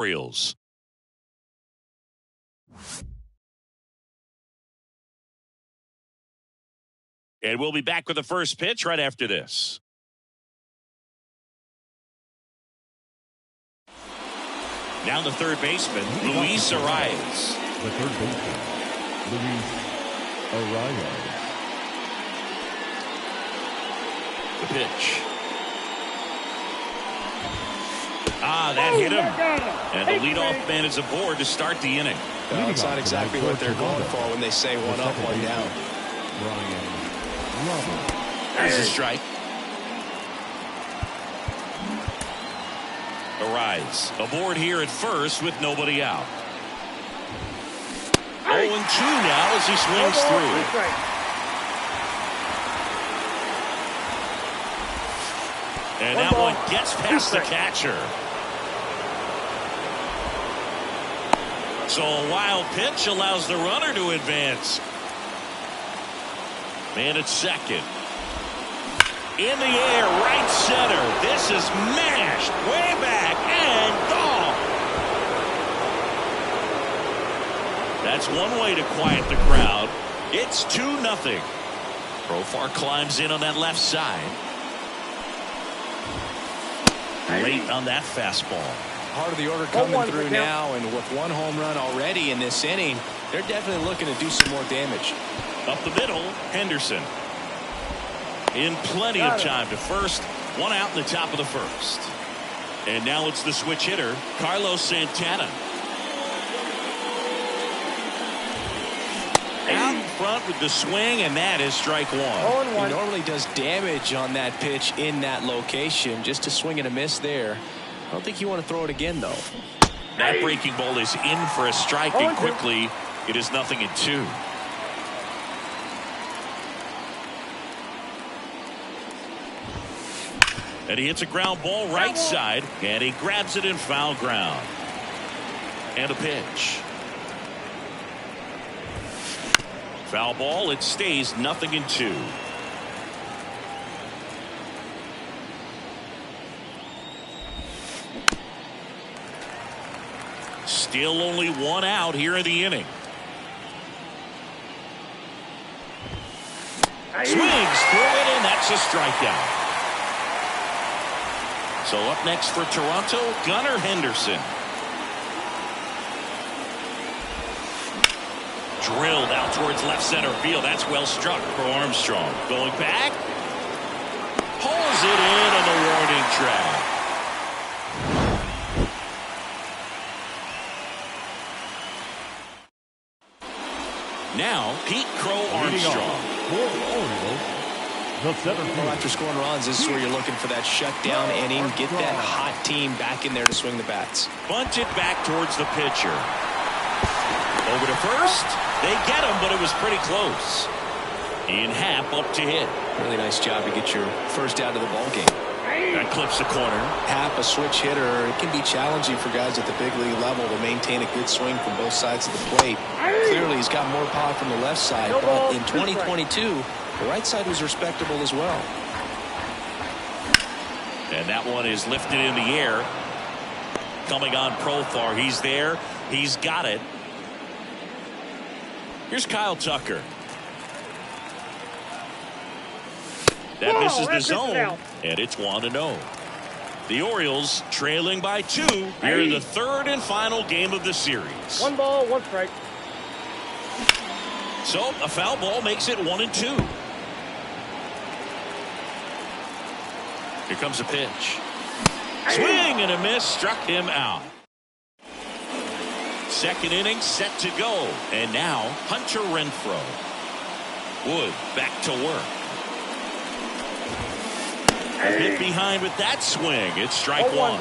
Orioles. And we'll be back with the first pitch right after this. Now the third baseman, Luis Arias. The third baseman, Luis Arias. The pitch. That hit him. And the leadoff man is aboard to start the inning. Well, it's not exactly what they're going for when they say one up, one down. There's a strike. Arias aboard here at first with nobody out. 0-2 now as he swings through. And that one gets past the catcher. So a wild pitch allows the runner to advance. Man at second. In the air, right center. This is mashed way back and gone. That's one way to quiet the crowd. It's 2-0. Profar climbs in on that left side. Late on that fastball. Part of the order coming through now, and with one home run already in this inning, they're definitely looking to do some more damage. Up the middle, Henderson. In plenty of time to first. One out in the top of the first. And now it's the switch hitter, Carlos Santana. Out in front with the swing, and that is strike one. He normally does damage on that pitch in that location. Just a swing and a miss there. I don't think you want to throw it again, though. That breaking ball is in for a strike, and quickly it is 0-2. And he hits a ground ball right side, and he grabs it in foul ground. And a pitch. Foul ball, it stays 0-2. Still only one out here in the inning. Swings through it, and that's a strikeout. So up next for Toronto, Gunnar Henderson. Drilled out towards left center field. That's well struck for Armstrong. Going back. Pulls it in on the warning track. Now, Pete Crow Armstrong. After scoring runs, this is where you're looking for that shutdown inning. Get that hot team back in there to swing the bats. Bunt it back towards the pitcher. Over to first. They get him, but it was pretty close. Ian Happ up to hit. Really nice job to get your first out of the ballgame. That clips the corner. Happ, a switch hitter. It can be challenging for guys at the big league level to maintain a good swing from both sides of the plate. Clearly, he's got more power from the left side, but in 2022, the right side was respectable as well. And that one is lifted in the air. Coming on Profar. He's there. He's got it. Here's Kyle Tucker. That misses the zone, and it's 1-0. The Orioles trailing by 2 here in the third and final game of the series. 1 ball, 1 strike. So a foul ball makes it 1-2. Here comes a pitch. Swing and a miss, struck him out. Second inning set to go. And now Hunter Renfroe. Wood back to work. A hit behind with that swing. It's strike one.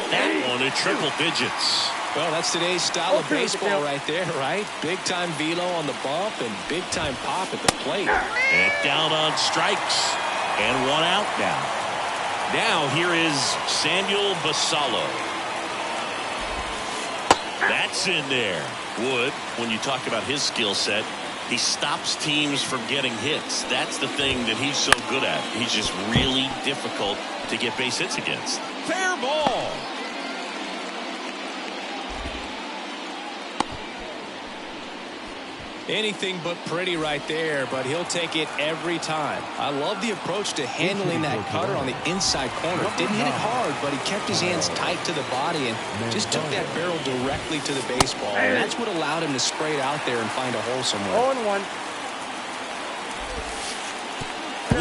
That one at triple digits. Well, that's today's style of baseball right there, right? Big-time velo on the bump and big-time pop at the plate. And down on strikes. And one out now. Now here is Samuel Basallo. That's in there. Wood, when you talk about his skill set, he stops teams from getting hits. That's the thing that he's so good at. He's just really difficult to get base hits against. Fair ball. Anything but pretty right there, but he'll take it every time. I love the approach to handling that cutter on the inside corner. Didn't hit it hard, but he kept his hands tight to the body and just took that barrel directly to the baseball. And that's what allowed him to spray it out there and find a hole somewhere. 0-1.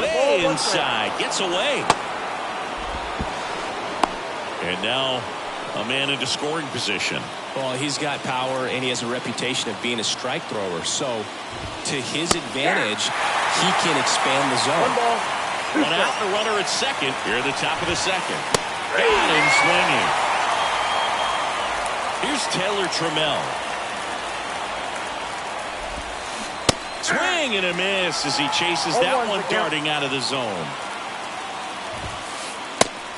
Way inside. Gets away. And now a man into scoring position. Well, he's got power, and he has a reputation of being a strike thrower. So, to his advantage, he can expand the zone. One out and a runner at second. Here at the top of the second. Got him swinging. Here's Taylor Trammell. Swing and a miss as he chases that one darting out of the zone.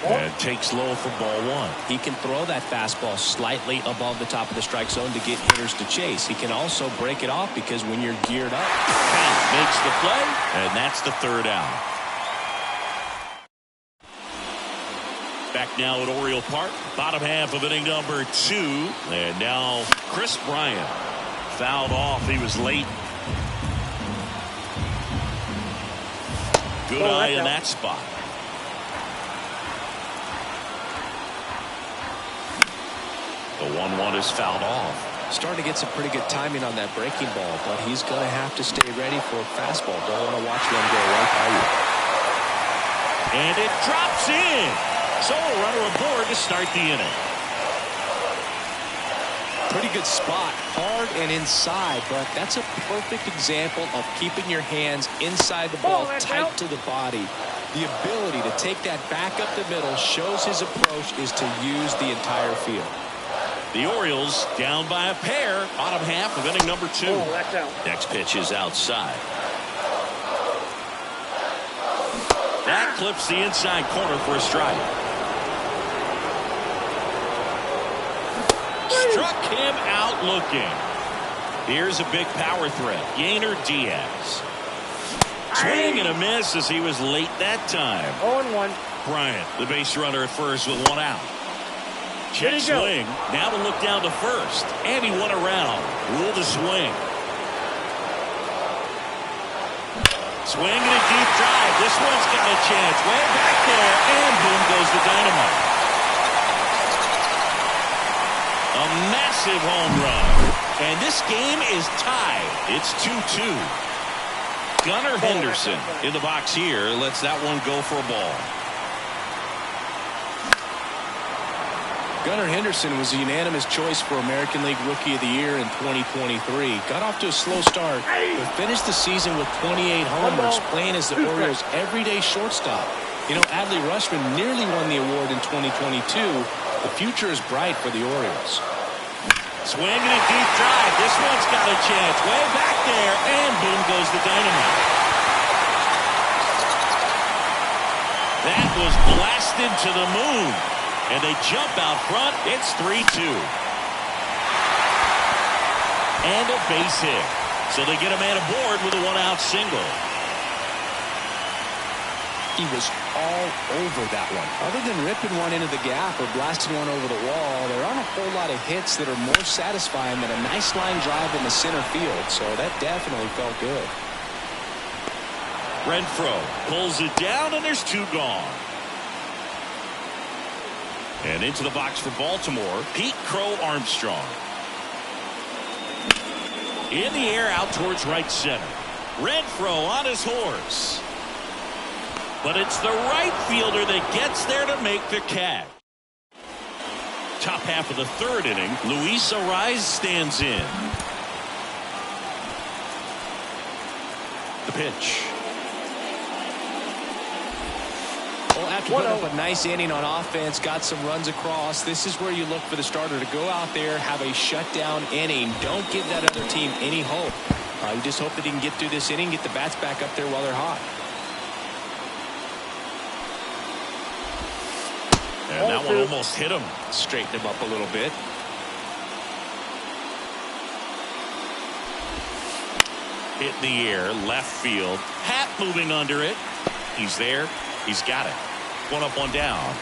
And takes low for ball one. He can throw that fastball slightly above the top of the strike zone to get hitters to chase. He can also break it off because when you're geared up, makes the play, and that's the third out. Back now at Oriole Park, bottom half of inning number 2, and now Chris Bryant fouled off. He was late. Good eye in that spot. The 1-1 is fouled off. Starting to get some pretty good timing on that breaking ball, but he's going to have to stay ready for a fastball. Don't want to watch one go right by you. And it drops in. So a runner aboard to start the inning. Pretty good spot, hard and inside, but that's a perfect example of keeping your hands inside the ball, tight to the body. The ability to take that back up the middle shows his approach is to use the entire field. The Orioles down by a pair, bottom half of inning number 2. Next pitch is outside. That clips the inside corner for a strike. Struck him out looking. Here's a big power threat. Yainer Diaz. Swing and a miss as he was late that time. 0-1. Bryant, the base runner at first with one out. Check swing. Now to look down to first. And he went around. Rule the swing. Swing and a deep drive. This one's got a chance. Way back there. And boom goes the dynamite. A massive home run. And this game is tied. It's 2-2. Gunnar Henderson in the box here lets that one go for a ball. Gunnar Henderson was a unanimous choice for American League Rookie of the Year in 2023. Got off to a slow start, but finished the season with 28 homers, playing as the Orioles' everyday shortstop. You know, Adley Rutschman nearly won the award in 2022. The future is bright for the Orioles. Swing and a deep drive. This one's got a chance. Way back there, and boom goes the dynamite. That was blasted to the moon. And they jump out front. It's 3-2. And a base hit. So they get a man aboard with a one-out single. He was all over that one. Other than ripping one into the gap or blasting one over the wall, there aren't a whole lot of hits that are more satisfying than a nice line drive in the center field. So that definitely felt good. Renfroe pulls it down, and there's 2 gone. And into the box for Baltimore, Pete Crow Armstrong. In the air out towards right center. Renfroe on his horse. But it's the right fielder that gets there to make the catch. Top half of the 3rd inning, Luis Arraez stands in. The pitch. Well, after putting up a nice inning on offense, got some runs across, this is where you look for the starter to go out there, have a shutdown inning. Don't give that other team any hope. You just hope that he can get through this inning, get the bats back up there while they're hot. And that one almost hit him. Straighten him up a little bit. Hit in the air, left field. Hat moving under it. He's there. He's got it. One up, one down.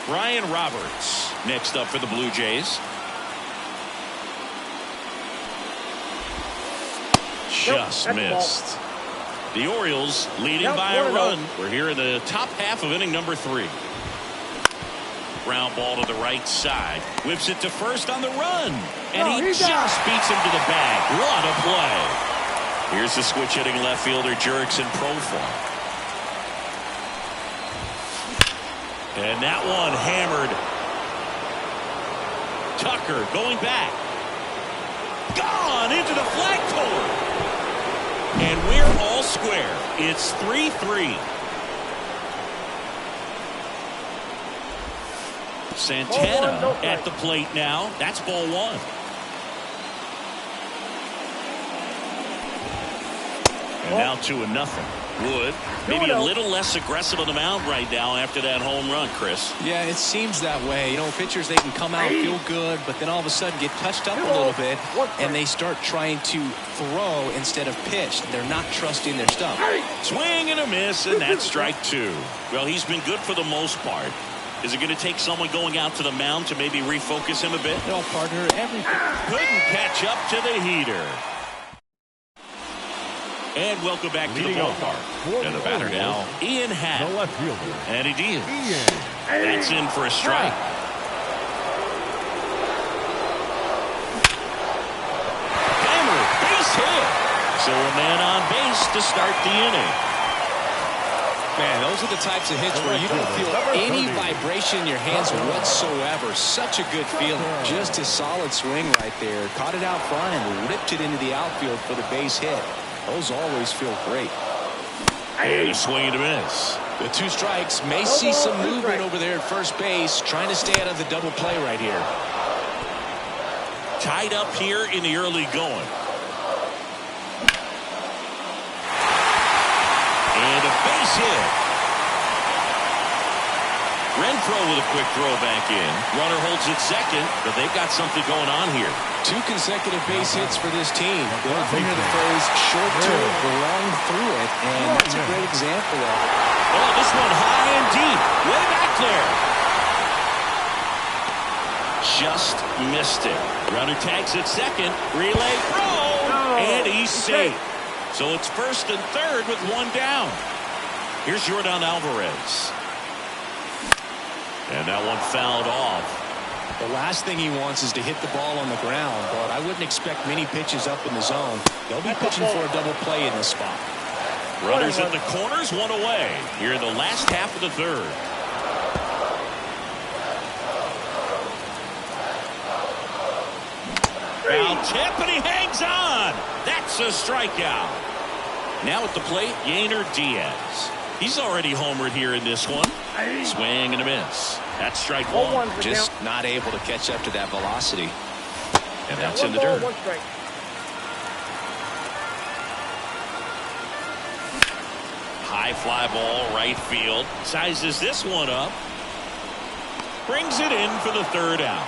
Ryan Roberts next up for the Blue Jays. Just missed. The Orioles leading by a run. We're here in the top half of inning number 3. Ground ball to the right side. Whips it to first on the run. And he just beats him to the bag. What a play. Here's the switch hitting left fielder Jurickson Profar. And that one hammered. Tucker going back. Gone into the flagpole. And we're all square. It's 3-3. Santana at the plate now. That's ball 1. And now 2-0. Wood maybe a little less aggressive on the mound right now after that home run, Chris. Yeah, it seems that way. You know, pitchers, they can come out, feel good, but then all of a sudden get touched up a little bit, and they start trying to throw instead of pitch. They're not trusting their stuff. Swing and a miss, and that's strike 2. Well, he's been good for the most part. Is it going to take someone going out to the mound to maybe refocus him a bit? No, partner, everything. Couldn't catch up to the heater. And welcome back to the ballpark. And the batter now, Ian Happ. The left fielder. And he deals. That's in for a strike. Hammer, base hit. So a man on base to start the inning. Man, those are the types of hits where you don't feel any vibration in your hands whatsoever. Such a good feeling. Just a solid swing right there. Caught it out front and ripped it into the outfield for the base hit. Those always feel great. And a swing and a miss. The 2 strikes. May see some movement over there at first base. Trying to stay out of the double play right here. Tied up here in the early going. And a base hit. Renfroe with a quick throw back in. Runner holds it second, but they've got something going on here. 2 consecutive base hits for this team. They often hear the phrase short turf, long through it, and that's a great example of it. Oh, this one high and deep. Way back there. Just missed it. Runner tags at second. Relay throw. And he's safe. So it's first and third with 1 down. Here's Yordan Alvarez. And that one fouled off. The last thing he wants is to hit the ball on the ground, but I wouldn't expect many pitches up in the zone. They'll be pitching for a double play in this spot. Runners at the corners, 1 away. Here in the last half of the third. Foul tip, and he hangs on. That's a strikeout. Now at the plate, Yainer Diaz. He's already homered here in this one. Swing and a miss. That's strike 1. Just not able to catch up to that velocity. And that's in the dirt. High fly ball, right field. Sizes this one up. Brings it in for the 3rd out.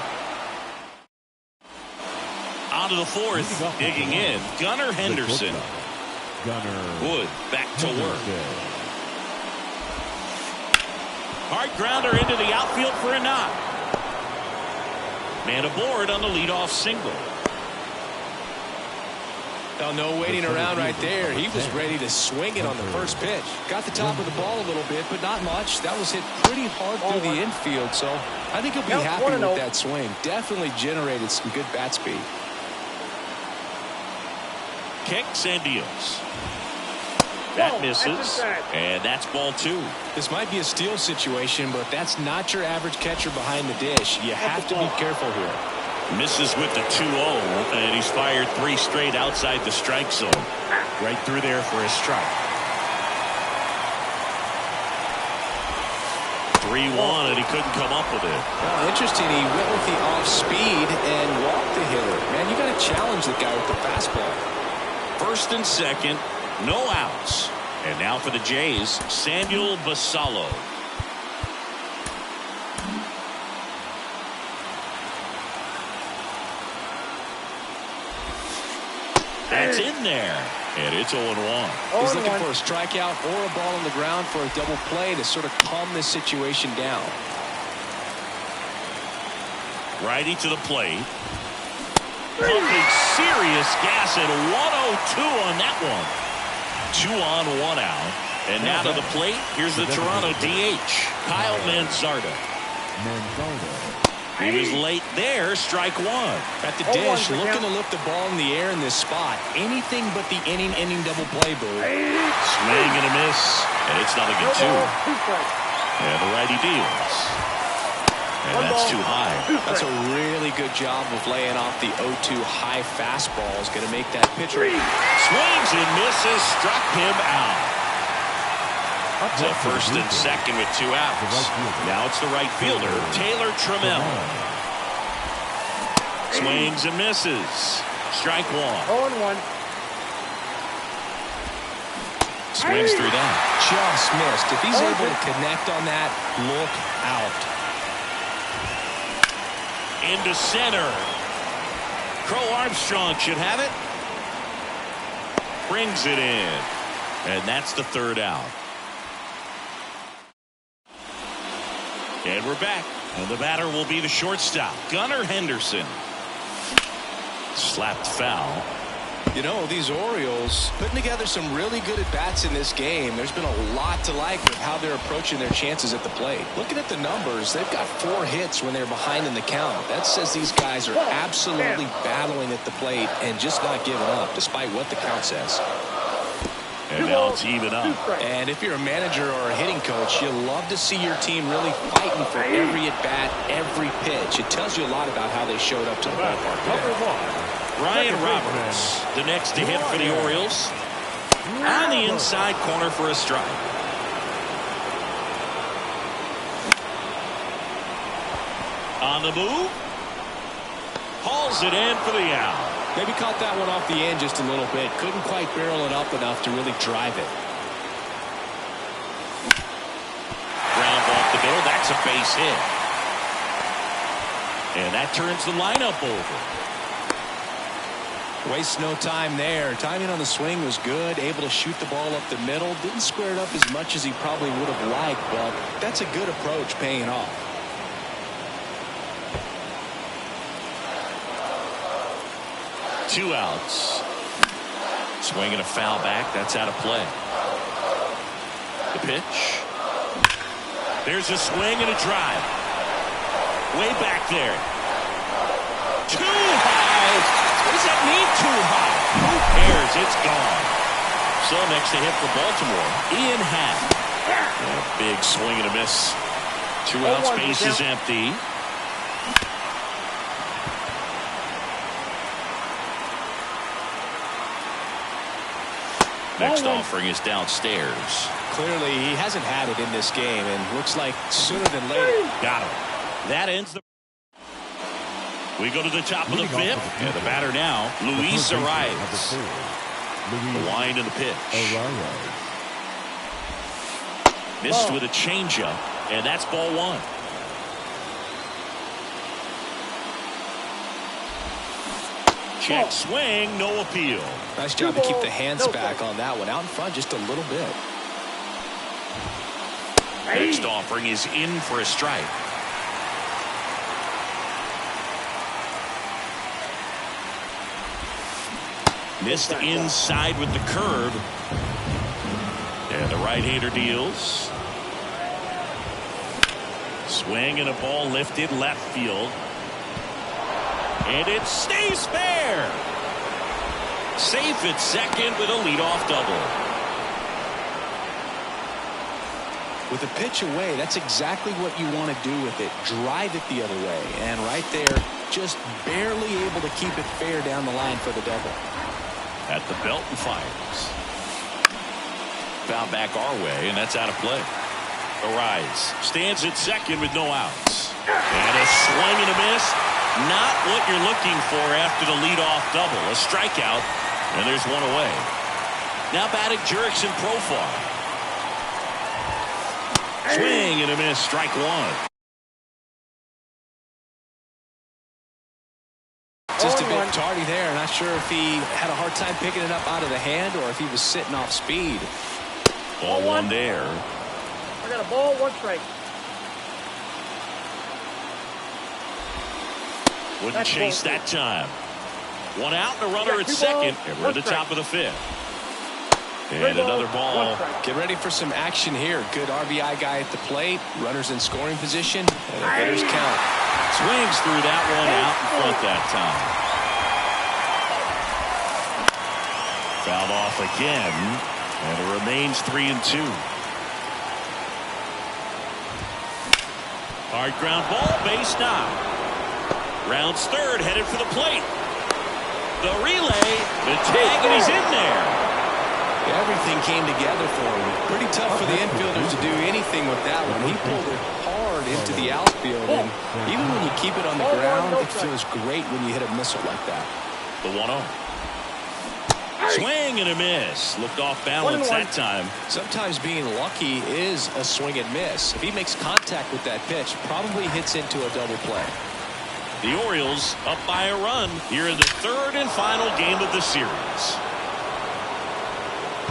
On to the 4th. Digging in. Gunnar Henderson. Wood back to work. Hard grounder into the outfield for a knock. Man aboard on the leadoff single. Now, no waiting around right there. He was ready to swing it on the first pitch. Got the top of the ball a little bit, but not much. That was hit pretty hard through the infield, so I think he'll be happy with that swing. Definitely generated some good bat speed. Kicks and deals. That misses, and that's ball 2. This might be a steal situation, but that's not your average catcher behind the dish. You have to be careful here. Misses with the 2-0, and he's fired 3 straight outside the strike zone. Right through there for a strike. 3-1, and he couldn't come up with it. Well, interesting. He went with the off speed and walked the hitter. Man, you got to challenge the guy with the fastball. First and second. No outs. And now for the Jays, Samuel Basallo. That's in there. And it's 0-1. He's looking for a strikeout or a ball on the ground for a double play to sort of calm this situation down. Righty to the plate. Pumping serious gas at 102 on that one. 2 on, 1 out. And now to the plate, here's the Toronto DH, Kyle Manzardo. He was late there, strike 1. At the dish, looking to lift the ball in the air in this spot. Anything but the inning double play, Boo. Swing and a miss, and it's nothing at 2. And the righty deals. And that's too high. That's a really good job of laying off the 0-2 high fastball. Is going to make that pitcher. Swings and misses, struck him out. To first and second with 2 outs. Now it's the right fielder, Taylor Trammell. Swings and misses. Strike 1. 0-1. Swings through that. Just missed. If he's able to connect on that, look out. Into center. Crow Armstrong should have it. Brings it in. And that's the 3rd out. And we're back. And the batter will be the shortstop, Gunnar Henderson. Slapped foul. You know, these Orioles putting together some really good at-bats in this game. There's been a lot to like with how they're approaching their chances at the plate. Looking at the numbers, they've got 4 hits when they're behind in the count. That says these guys are absolutely battling at the plate and just not giving up, despite what the count says. And now it's even up. And if you're a manager or a hitting coach, you love to see your team really fighting for every at-bat, every pitch. It tells you a lot about how they showed up to the ballpark today. Ryan Roberts, the next to hit for the Orioles. On the inside corner for a strike. On the move. Hauls it in for the out. Maybe caught that one off the end just a little bit. Couldn't quite barrel it up enough to really drive it. Ground off the middle. That's a base hit. And that turns the lineup over. Wastes no time there. Timing on the swing was good. Able to shoot the ball up the middle. Didn't square it up as much as he probably would have liked, but that's a good approach paying off. Two outs. Swinging a foul back. That's out of play. The pitch. There's a swing and a drive. Way back there. Too high. What does that mean, too high? Who cares? It's gone. So next to hit for Baltimore, Ian Happ. A big swing and a miss. 2 outs, base is empty. Next offering is downstairs. Clearly, he hasn't had it in this game, and looks like sooner than later. Got him. That ends the. We go to the top of the 5th, and the batter now, Luis Arias. The wind of the pitch. Missed with a changeup, and that's ball 1. Check swing, no appeal. Nice job to keep the hands back on that one. Out in front just a little bit. Next offering is in for a strike. Missed inside with the curve. And the right-hander deals. Swing and a ball lifted left field. And it stays fair. Safe at second with a leadoff double. With a pitch away, that's exactly what you want to do with it. Drive it the other way. And right there, just barely able to keep it fair down the line for the double. At the belt and fires. Foul back our way, and that's out of play. Arias stands at second with no outs. And a swing and a miss. Not what you're looking for after the leadoff double. A strikeout, and there's one away. Now batting Jurickson Profar. Swing and a miss. Strike 1. just a bit tardy there. Not sure if he had a hard time picking it up out of the hand or if he was sitting off speed. Ball one there. I got a ball, 1 strike. Wouldn't chase that time. 1 out and a runner at second. And we're at the top of the 5th. And another ball. Get ready for some action here. Good RBI guy at the plate. Runners in scoring position. And a hitter's count. Swings through that one out in front that time. Fouled off again. And it remains 3-2. Hard ground ball, base knock. Rounds third, headed for the plate. The relay, the tag, and he's in there. Everything came together for him. Pretty tough for the infielders to do anything with that one. He pulled it hard into the outfield, and even when you keep it on the ground, it feels great when you hit a missile like that. The 1-0. Swing and a miss. Looked off balance that time. Sometimes being lucky is a swing and miss. If he makes contact with that pitch, probably hits into a double play. The Orioles up by a run here in the 3rd and final game of the series.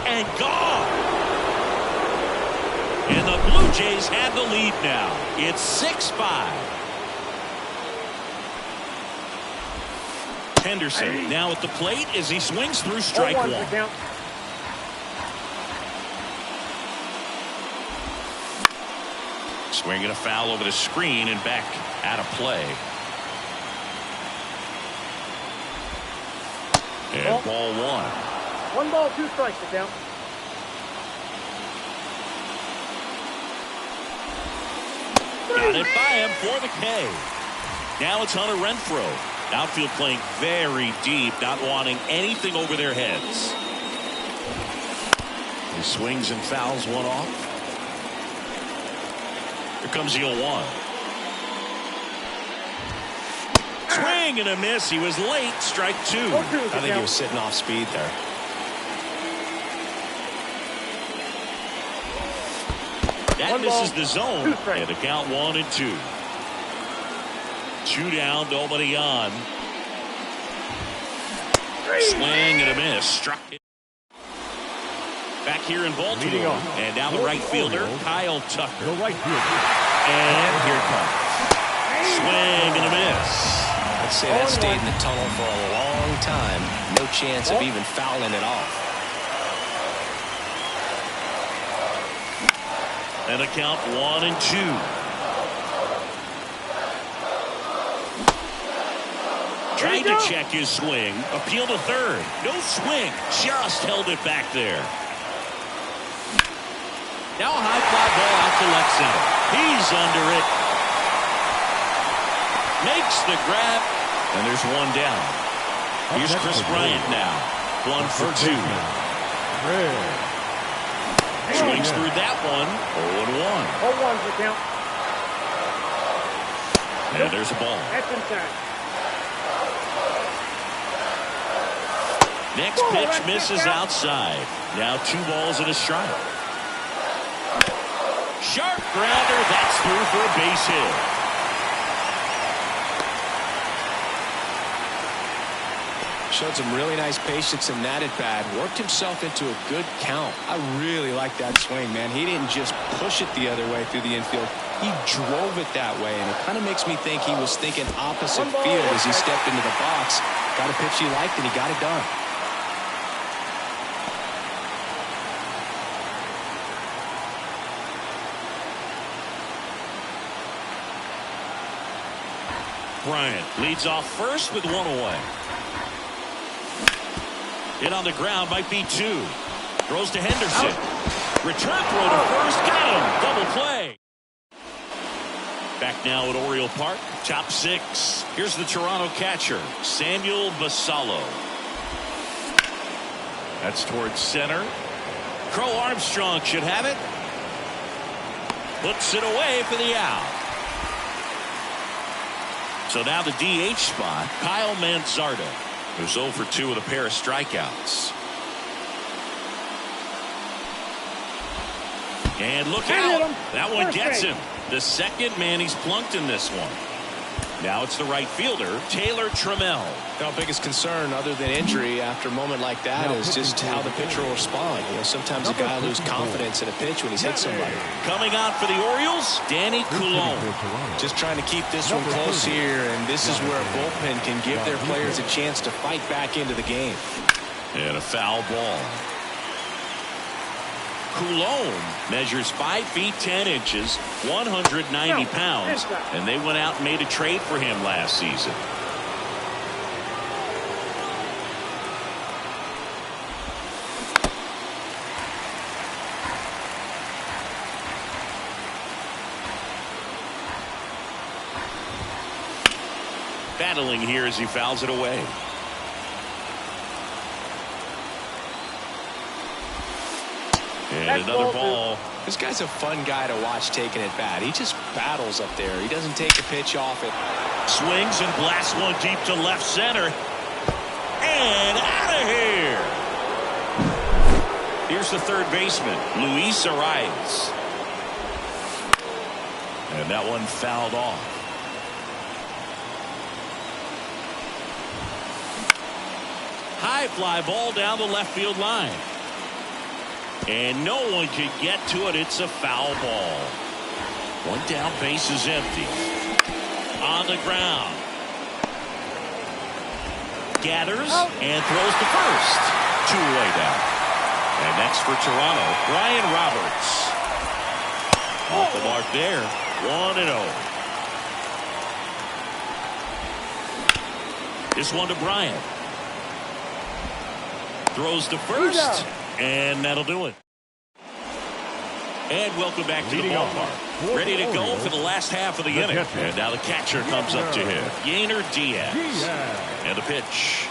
And gone. And the Blue Jays have the lead now. It's 6-5. Henderson now at the plate as he swings through strike 1. Swinging a foul over the screen and back out of play. And ball 1. 1 ball, 2 strikes, sit down. Got it by him for the K. Now it's Hunter Renfroe. Outfield playing very deep, not wanting anything over their heads. He swings and fouls one off. Here comes the 0-1. Swing and a miss. He was late. Strike 2. I think he was sitting off speed there. That misses the zone. And the count 1-2. 2 down, nobody on. Swing and a miss. Struck it. Back here in Baltimore. And down the right fielder, Kyle Tucker. The right fielder. And here it comes. Swing and a miss. I'd say that stayed in the tunnel for a long time. No chance of even fouling it off. And the count 1-2. Trying to check his swing. Appeal to third. No swing. Just held it back there. Now a high fly ball out to left center. He's under it. Makes the grab. And there's 1 down. Here's Chris Bryant now. 1 for 2. Swings through that one. 0-1. 0-1's the count. And there's a ball. That's inside. Next pitch misses outside. Now 2 balls and a strike. Sharp grounder. That's through for a base hit. Showed some really nice patience in that at bat. Worked himself into a good count. I really like that swing, man. He didn't just push it the other way through the infield. He drove it that way, and it kind of makes me think he was thinking opposite field as he stepped into the box. Got a pitch he liked, and he got it done. Bryant leads off first with 1 away. Hit on the ground, might be 2. Throws to Henderson. Return throw to first. Got him. Double play. Back now at Oriole Park. Top 6. Here's the Toronto catcher, Samuel Basallo. That's towards center. Crow Armstrong should have it. Puts it away for the out. So now the DH spot, Kyle Manzardo, who's 0 for 2 with a pair of strikeouts. And look out. That one gets him. The second man he's plunked in this one. Now it's the right fielder, Taylor Trammell. Our biggest concern, other than injury, after a moment like that is just how the pitcher will respond. You know, sometimes a guy loses confidence in a pitch when he's hit somebody. Coming on for the Orioles, Danny Coulombe. Just trying to keep this one close here, and this is where a bullpen can give their players a chance to fight back into the game. And a foul ball. Coulombe measures 5 feet 10 inches, 190 pounds, and they went out and made a trade for him last season. Battling here as he fouls it away. And another ball. This guy's a fun guy to watch taking it bat. He just battles up there. He doesn't take a pitch off it. Swings and blasts one deep to left center. And out of here. Here's the third baseman, Luis Arias. And that one fouled off. High fly ball down the left field line. And no one can get to it. It's a foul ball. One down, base is empty. On the ground. Gathers and throws to first. 2-away down. And next for Toronto, Brian Roberts. Off the mark there. 1-0. This one to Bryant. Throws to first. And that'll do it. And welcome back to the ballpark. Ready to go for the last half of the inning. And now the catcher comes up to him. Yainer Diaz. And the pitch.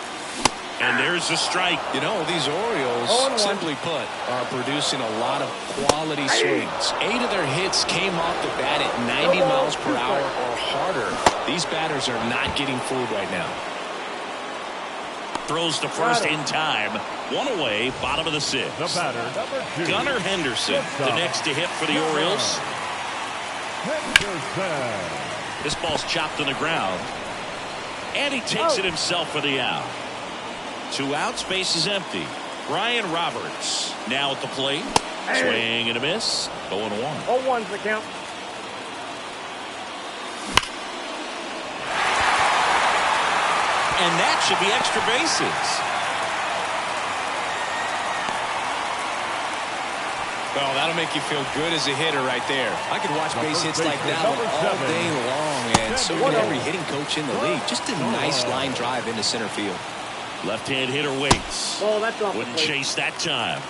And there's the strike. You know, these Orioles, simply put, are producing a lot of quality swings. 8 of their hits came off the bat at 90 miles per hour or harder. These batters are not getting fooled right now. Throws to first in time. 1 away, bottom of the 6th. The batter, number 2. Gunnar Henderson, the next to hit for the Orioles. Henderson. This ball's chopped on the ground. And he takes it himself for the out. 2 outs, base is empty. Brian Roberts now at the plate. Swing and a miss. 0-1. 0-1's the count. And that should be extra bases. Well, that'll make you feel good as a hitter right there. I could watch base hits like that one all day long, and so can every hitting coach in the league. Just a nice line drive into center field. Left-hand hitter waits. Oh, that's off. Wouldn't chase that time.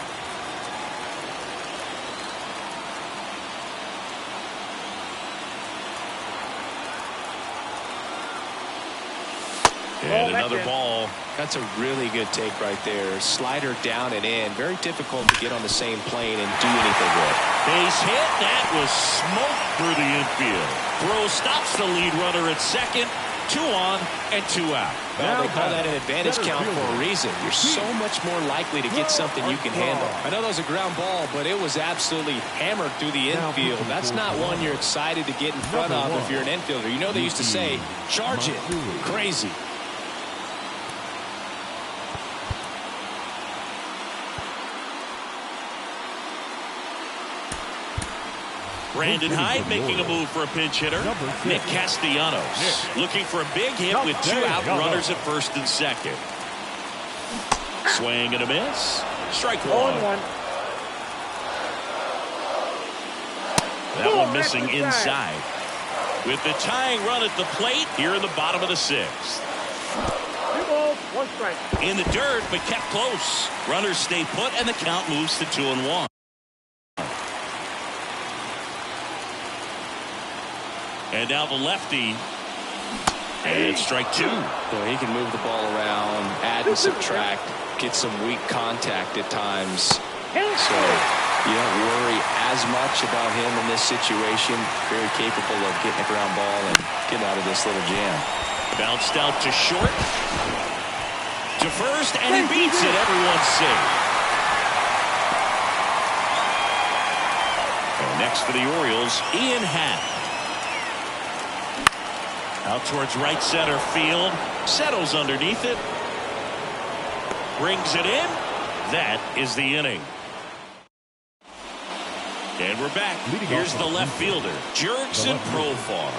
And another ball. That's a really good take right there. Slider down and in. Very difficult to get on the same plane and do anything with. Base hit. That was smoke through the infield. Throw stops the lead runner at second. 2 on and 2 out. Well, they call that an advantage count for a reason. You're so much more likely to get something you can handle. I know that was a ground ball, but it was absolutely hammered through the infield. That's not one you're excited to get in front of if you're an infielder. You know they used to say, charge it. Crazy. Brandon Hyde making a move for a pinch hitter. Nick Castellanos looking for a big hit with 2 out runners at first and second. Swing and a miss. Strike 1. That one missing inside. With the tying run at the plate here in the bottom of the 6th. 2 balls, 1 strike. In the dirt, but kept close. Runners stay put, and the count moves to 2-1. And now the lefty. And strike 2. Boy, he can move the ball around, add and subtract, get some weak contact at times. So you don't worry as much about him in this situation. Very capable of getting a ground ball and getting out of this little jam. Bounced out to short. To first, and he beats it. Everyone's safe. And next for the Orioles, Ian Happ. Out towards right center field. Settles underneath it. Brings it in. That is the inning. And we're back. Here's the left fielder, Jurickson Profar.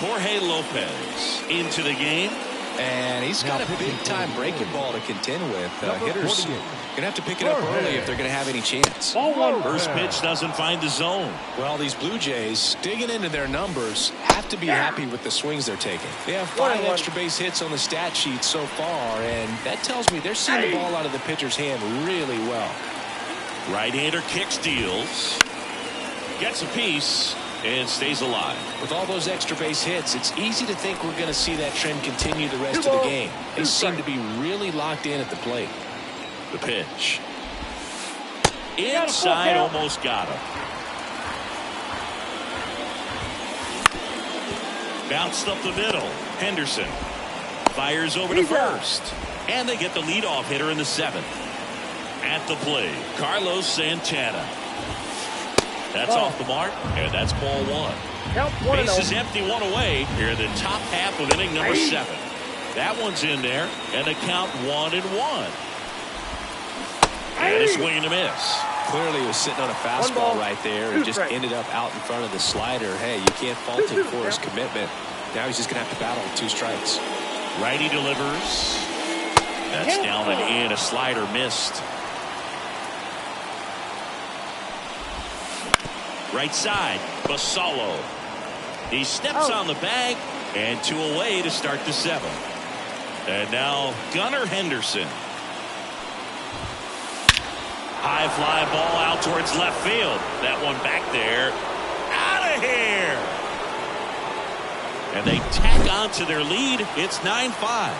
Jorge Lopez into the game. And he's got a big-time breaking ball to contend with. Hitters going to have to pick it up early if they're going to have any chance. First pitch doesn't find the zone. Well, these Blue Jays, digging into their numbers, have to be happy with the swings they're taking. They have 5 extra base hits on the stat sheet so far, and that tells me they're seeing the ball out of the pitcher's hand really well. Right-hander kicks, deals, gets a piece, and stays alive. With all those extra base hits, it's easy to think we're going to see that trend continue the rest of the game. They seem to be really locked in at the plate. The pitch. Inside, almost got him. Bounced up the middle. Henderson fires over to first. And they get the leadoff hitter in the 7th. At the plate, Carlos Santana. That's off the mark, and that's ball 1. Bases empty, 1 away. Here in the top half of inning number 7. That one's in there, and the count 1-1. And a swing and a miss. Clearly he was sitting on a fastball right there and just ended up out in front of the slider. Hey, you can't fault him for his commitment. Now he's just going to have to battle with 2 strikes. Righty delivers. That's down and in. A slider missed. Right side, Basallo. He steps on the bag, and 2 away to start the 7th. And now Gunnar Henderson. High fly ball out towards left field. That one back there. Out of here. And they tack on to their lead. It's 9-5.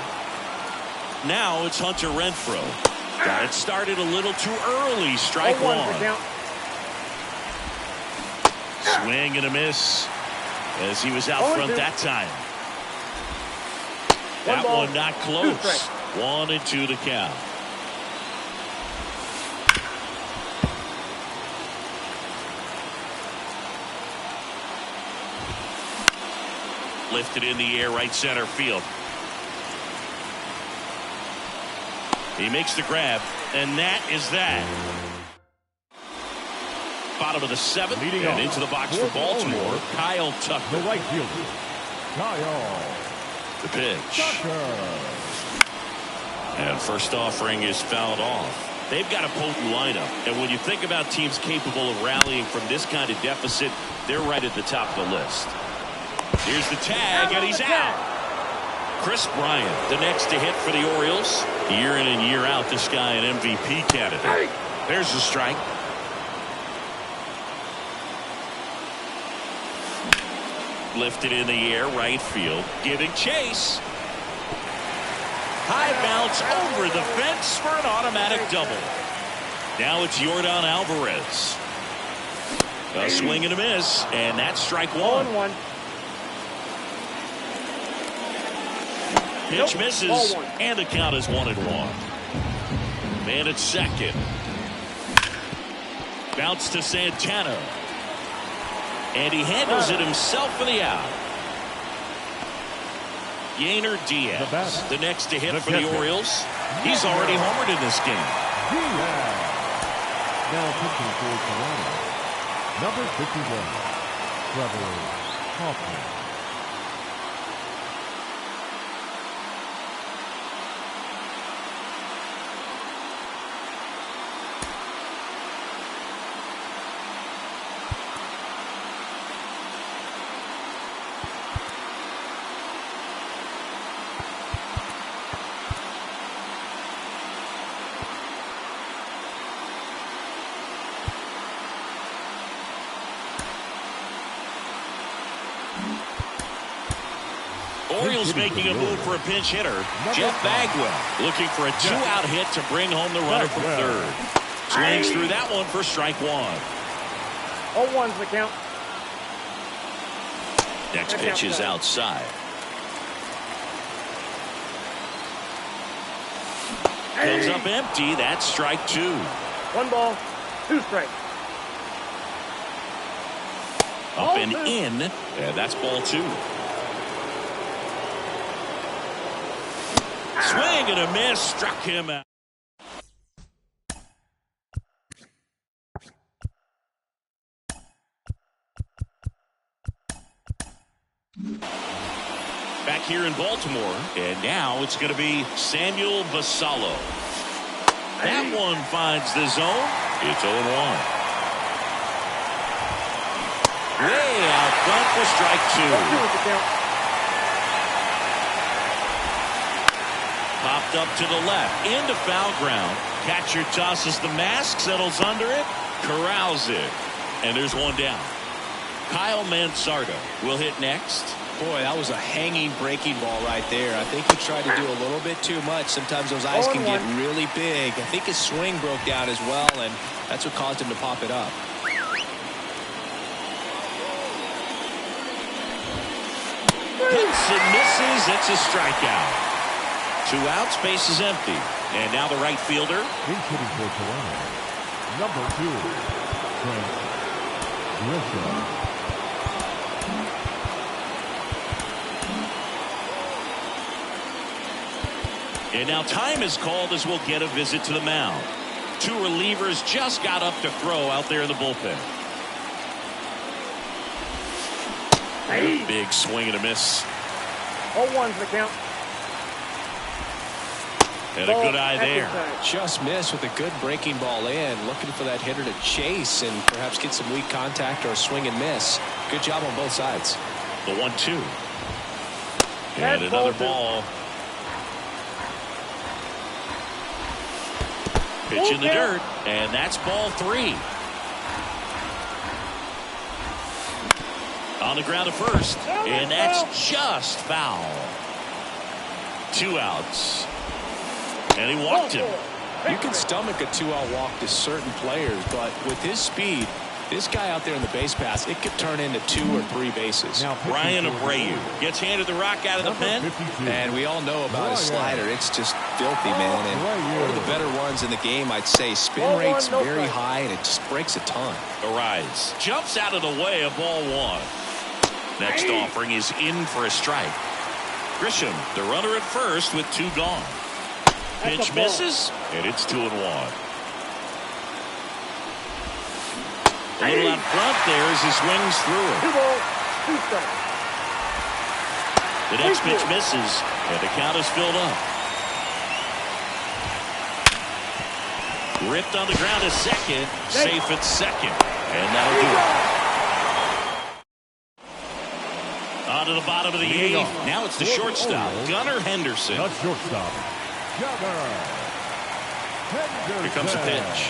Now it's Hunter Renfroe. Got it started a little too early. Strike 1. Swing and a miss as he was out front that time. That one not close. 1-2 the count. Lifted in the air, right center field. He makes the grab, and that is that. Bottom of the 7th, and into the box for Baltimore, Kyle Tucker. The right fielder, Kyle. The pitch. And first offering is fouled off. They've got a potent lineup, and when you think about teams capable of rallying from this kind of deficit, they're right at the top of the list. Here's the tag, and he's out. Chris Bryant, the next to hit for the Orioles. Year in and year out, this guy an MVP candidate. There's the strike. Lifted in the air, right field, giving chase. High bounce over the fence for an automatic double. Now it's Yordan Alvarez. A swing and a miss, and that's strike 1. Pitch misses, and the count is 1-1. Man at second. Bounce to Santana. And he handles it himself for the out. Yainer Diaz, the next to hit for the Orioles. He's already homered in this game. Now pitching for Toronto, number 51, Trevor Hoffman. Angels making a move for a pinch hitter. Jeff Bagwell looking for a two-out hit to bring home the runner from third. Swings through that one for strike one. 0-1's the count. Next pitch is outside. Comes up empty. That's strike two. 1 ball, 2 strikes. Up and in. And that's ball two. Swing and a miss. Struck him out. Back here in Baltimore, and now it's going to be Samuel Basallo. That one finds the zone. It's 0-1. Way out front for strike two. Popped up to the left, into foul ground. Catcher tosses the mask, settles under it, corrals it, and there's one down. Kyle Mansardo will hit next. Boy, that was a hanging breaking ball right there. I think he tried to do a little bit too much. Sometimes those eyes can get really big. I think his swing broke down as well, and that's what caused him to pop it up. Hits and misses. It's a strikeout. 2 outs, base is empty. And now the right fielder. He's hitting for Toronto. Number 2, Trent Grisham. And now time is called as we'll get a visit to the mound. 2 relievers just got up to throw out there in the bullpen. Hey. Big swing and a miss. 0-1's the count. And a good eye there. Just missed with a good breaking ball in. Looking for that hitter to chase and perhaps get some weak contact or a swing and miss. Good job on both sides. The 1-2. And another ball. Pitch in the dirt, and that's ball 3. On the ground to first, and that's just foul. 2 outs. And he walked him. You can stomach a 2-out walk to certain players, but with his speed, this guy out there in the base pass, it could turn into 2 or 3 bases. Now, Brian Abreu gets handed the rock out of the pen. 52. And we all know about his slider. It's just filthy, man. And one of the better ones in the game, I'd say. Spin rate's very high, and it just breaks a ton. Arise. Jumps out of the way of ball 1. Next offering is in for a strike. Grisham, the runner at first with 2 gone. Pitch misses, and it's 2-1. A little out front there as he swings through it. 2 balls, 2 strikes. The next pitch misses, and the count is filled up. Ripped on the ground to second, safe at second, and that'll do it. On to the bottom of the 8th. Now it's the shortstop, Gunnar Henderson. The shortstop, Gunnar Henderson. Here comes the pitch.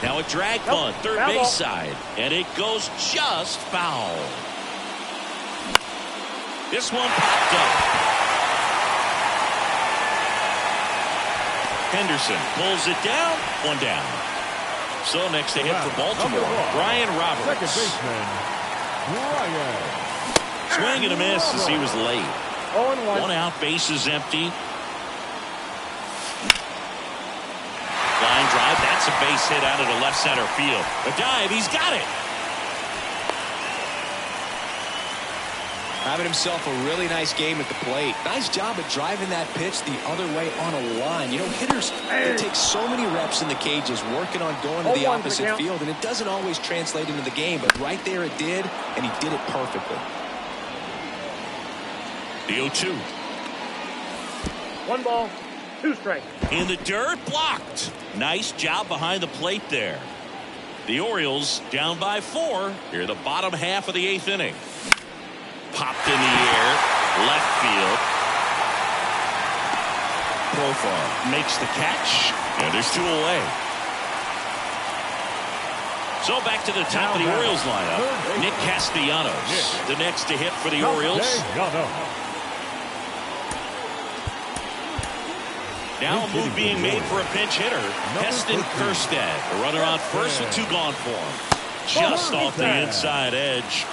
Now a drag bunt, third base side, and it goes just foul. This one popped up. Henderson pulls it down, 1 down. So next to hit for Baltimore, Brian Roberts. Second baseman, Brian. Swing and a miss as he was late. 0-1. 1 out, base is empty. Line drive, that's a base hit out of the left center field. A dive, he's got it. Having himself a really nice game at the plate. Nice job at driving that pitch the other way on a line. You know, hitters, they take so many reps in the cages working on going to the opposite field, and it doesn't always translate into the game, but right there it did, and he did it perfectly. The 0-2. 1 ball, 2 strikes. In the dirt, blocked. Nice job behind the plate there. The Orioles down by 4 here in the bottom half of the 8th inning. Popped in the air, left field. Profar makes the catch, and there's 2 away. So back to the top of the Orioles lineup. Nick Castellanos, the next to hit for the Orioles. Now a move being made for a pinch hitter. Heston Kjerstad, the runner on first with 2 gone for him. Just off the inside edge.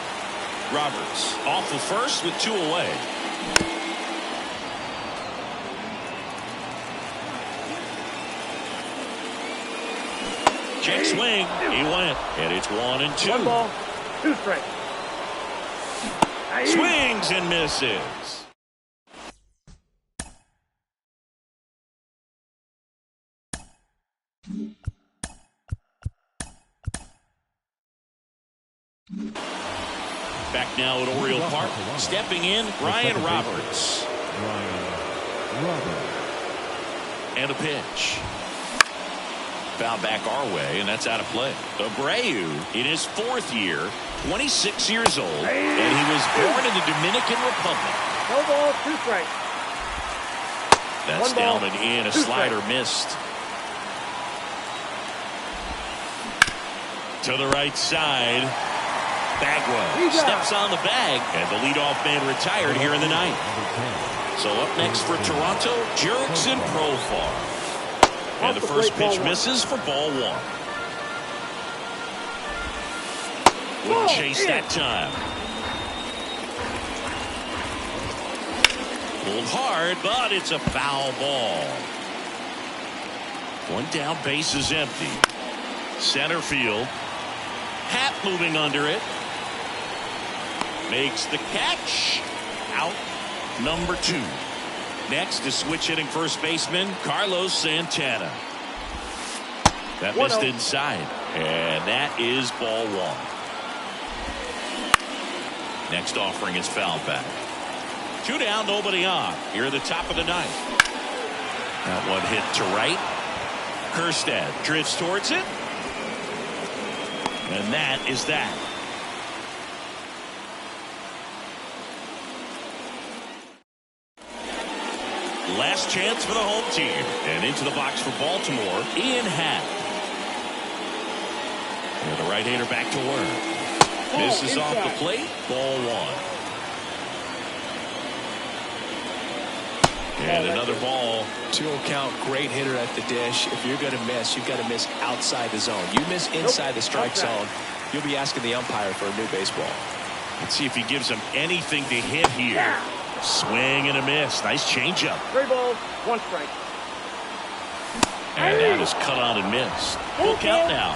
Roberts off of first with 2 away. Check swing. He went. And it's 1-2. 1 ball, 2 strikes. Swings and misses. Back now at Oriole Park. Stepping in, Ryan Roberts. And a pitch. Foul back our way, and that's out of play. Abreu in his 4th year, 26 years old, and he was born in the Dominican Republic. No ball, 2 strikes. That's down and in. A slider missed. To the right side. Bagwell steps on the bag, and the leadoff man retired here in the 9th. So up next for Toronto, Jurickson Profar. And the first pitch misses for ball 1. Wouldn't chase that time. Pulled hard, but it's a foul ball. 1 down, base is empty. Center field. Happ moving under it. Makes the catch. Out number 2. Next is switch hitting first baseman Carlos Santana. That missed inside. And that is ball 1. Next offering is foul back. 2 down, nobody on. Here at the top of the 9th. That one hit to right. Kjerstad drifts towards it. And that is that. Last chance for the home team. And into the box for Baltimore, Ian Happ. And the right-hander back to work. Misses off the plate. Ball 1. And another ball. 2-0 count. Great hitter at the dish. If you're going to miss, you've got to miss outside the zone. You miss inside the strike zone, you'll be asking the umpire for a new baseball. Let's see if he gives him anything to hit here. Swing and a miss. Nice changeup. 3 balls, 1 strike. And that is cut on and missed. Full count now.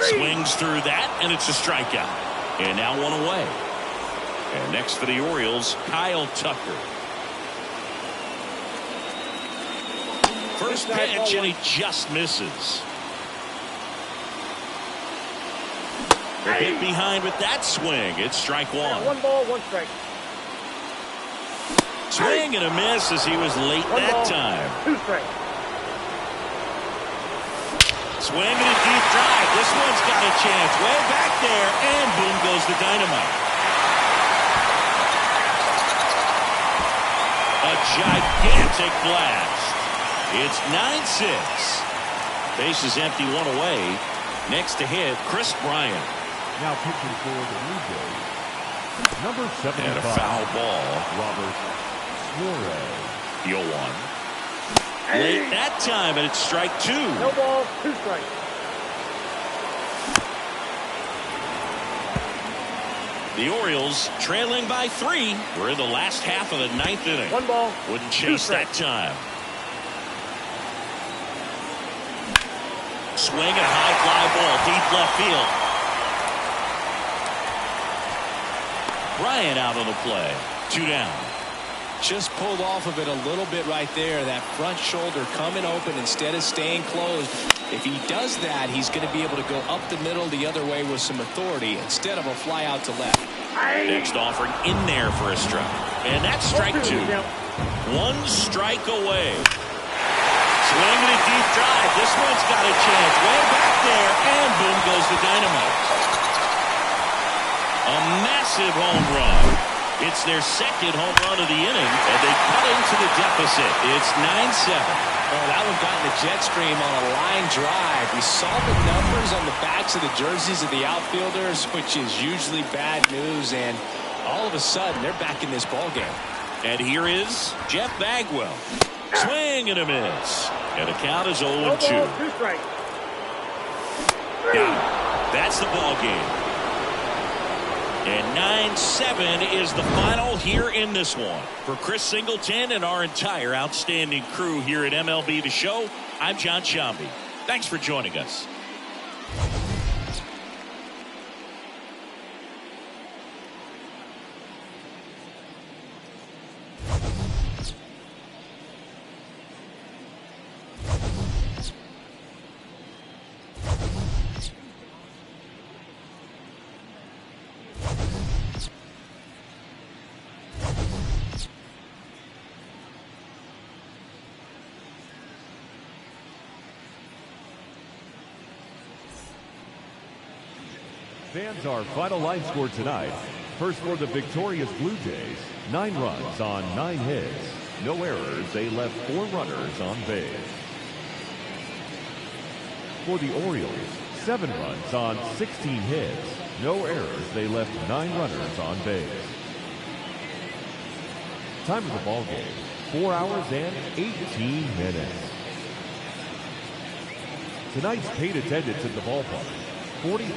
Swings through that, and it's a strikeout. And now 1 away. And next for the Orioles, Kyle Tucker. First pitch, and he just misses. A hit behind with that swing. It's strike 1. 1 ball, 1 strike. Swing and a miss as he was late that time. 2 strikes. Swing and a deep drive. This one's got a chance. Way back there, and boom goes the dynamite. A gigantic blast. It's 9-6. Base is empty, 1 away. Next to hit, Chris Bryant. Now pitching for the Blue Jays, number 75. And a foul ball. Robert Suarez. The 0-1. Late that time, and it's strike 2. No ball, 2 strikes. The Orioles trailing by 3. We're in the last half of the 9th inning. 1 ball. Wouldn't chase that time. Swing and a high fly ball deep left field. Bryant out on the play. 2 down. Just pulled off of it a little bit right there. That front shoulder coming open instead of staying closed. If he does that, he's going to be able to go up the middle the other way with some authority instead of a fly out to left. Next offering in there for a strike. And that's strike 2. 1 strike away. Swing and a deep drive. This one's got a chance. Way back there, and boom goes the dynamite. A massive home run. It's their second home run of the inning, and they cut into the deficit. It's 9-7. Oh, that one got in the jet stream on a line drive. We saw the numbers on the backs of the jerseys of the outfielders, which is usually bad news, and all of a sudden, they're back in this ballgame. And here is Jeff Bagwell. Swing and a miss. And the count is 0-2. No ball, 2 strikes. That's the ball game. And 9-7 is the final here in this one. For Chris Singleton and our entire outstanding crew here at MLB The Show, I'm John Shambi. Thanks for joining us. Fans, our final line score tonight. First for the victorious Blue Jays, 9 runs on 9 hits. No errors, they left 4 runners on base. For the Orioles, 7 runs on 16 hits. No errors, they left 9 runners on base. Time of the ball game, 4 hours and 18 minutes. Tonight's paid attendance at the ballpark, 40.